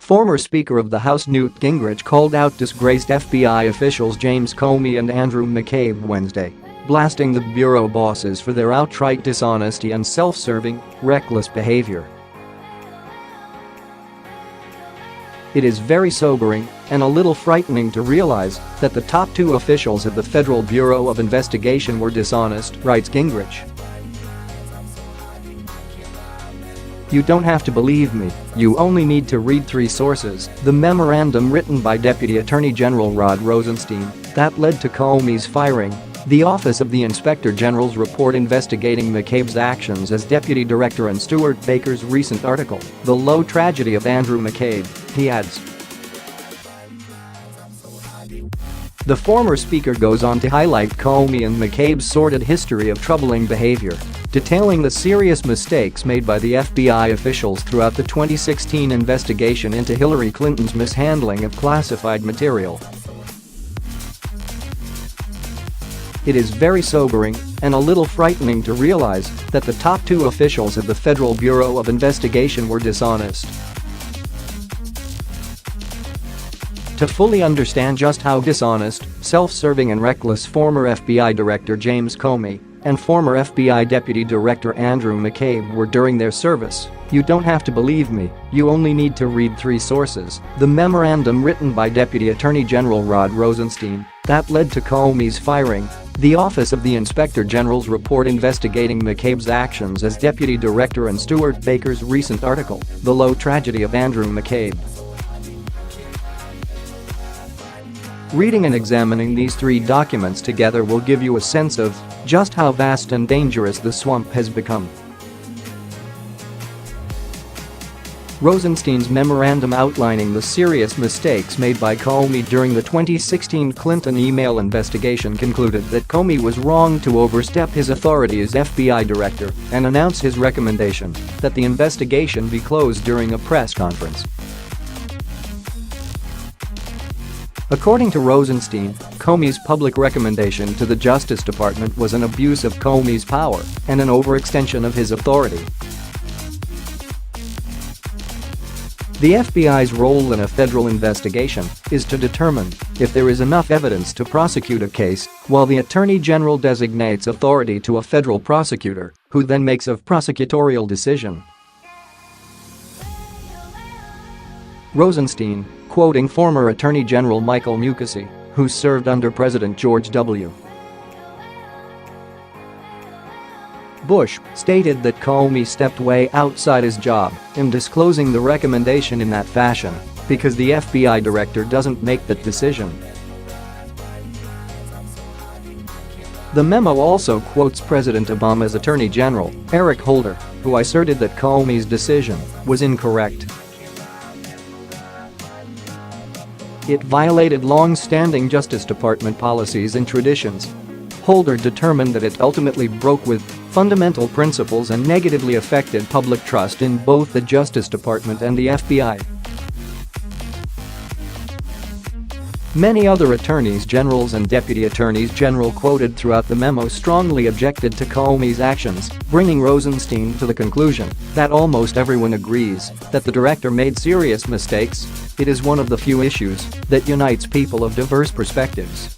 Former Speaker of the House Newt Gingrich called out disgraced FBI officials James Comey and Andrew McCabe Wednesday, blasting the bureau bosses for their outright dishonesty and self-serving, reckless behavior. It is very sobering and a little frightening to realize that the top two officials of the Federal Bureau of Investigation were dishonest, writes Gingrich. You don't have to believe me, you only need to read three sources: the memorandum written by Deputy Attorney General Rod Rosenstein that led to Comey's firing, the Office of the Inspector General's report investigating McCabe's actions as deputy director, and Stuart Baker's recent article, The Low Tragedy of Andrew McCabe, he adds. The former speaker goes on to highlight Comey and McCabe's sordid history of troubling behavior, detailing the serious mistakes made by the FBI officials throughout the 2016 investigation into Hillary Clinton's mishandling of classified material. It is very sobering and a little frightening to realize that the top two officials of the Federal Bureau of Investigation were dishonest. To fully understand just how dishonest, self-serving and reckless former FBI Director James Comey and former FBI Deputy Director Andrew McCabe were during their service, you don't have to believe me, you only need to read three sources: the memorandum written by Deputy Attorney General Rod Rosenstein that led to Comey's firing, the Office of the Inspector General's report investigating McCabe's actions as Deputy Director, and Stuart Baker's recent article, The Low Tragedy of Andrew McCabe. Reading and examining these three documents together will give you a sense of just how vast and dangerous the swamp has become. Rosenstein's memorandum outlining the serious mistakes made by Comey during the 2016 Clinton email investigation concluded that Comey was wrong to overstep his authority as FBI director and announce his recommendation that the investigation be closed during a press conference. According to Rosenstein, Comey's public recommendation to the Justice Department was an abuse of Comey's power and an overextension of his authority. The FBI's role in a federal investigation is to determine if there is enough evidence to prosecute a case, while the Attorney General designates authority to a federal prosecutor, who then makes a prosecutorial decision. Rosenstein, quoting former Attorney General Michael Mukasey, who served under President George W. Bush, stated that Comey stepped way outside his job in disclosing the recommendation in that fashion because the FBI director doesn't make that decision. The memo also quotes President Obama's Attorney General, Eric Holder, who asserted that Comey's decision was incorrect. It violated long-standing Justice Department policies and traditions. Holder determined that it ultimately broke with fundamental principles and negatively affected public trust in both the Justice Department and the FBI. Many other attorneys generals and deputy attorneys general quoted throughout the memo strongly objected to Comey's actions, bringing Rosenstein to the conclusion that almost everyone agrees that the director made serious mistakes. It is one of the few issues that unites people of diverse perspectives.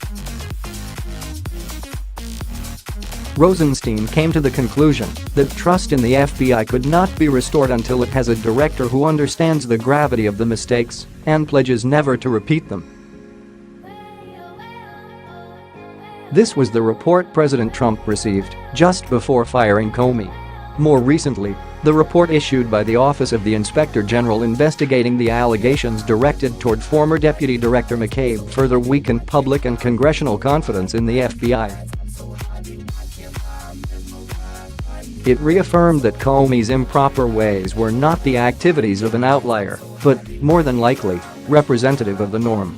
Rosenstein came to the conclusion that trust in the FBI could not be restored until it has a director who understands the gravity of the mistakes and pledges never to repeat them. This was the report President Trump received just before firing Comey. More recently, the report issued by the Office of the Inspector General investigating the allegations directed toward former Deputy Director McCabe further weakened public and congressional confidence in the FBI. It reaffirmed that Comey's improper ways were not the activities of an outlier, but, more than likely, representative of the norm.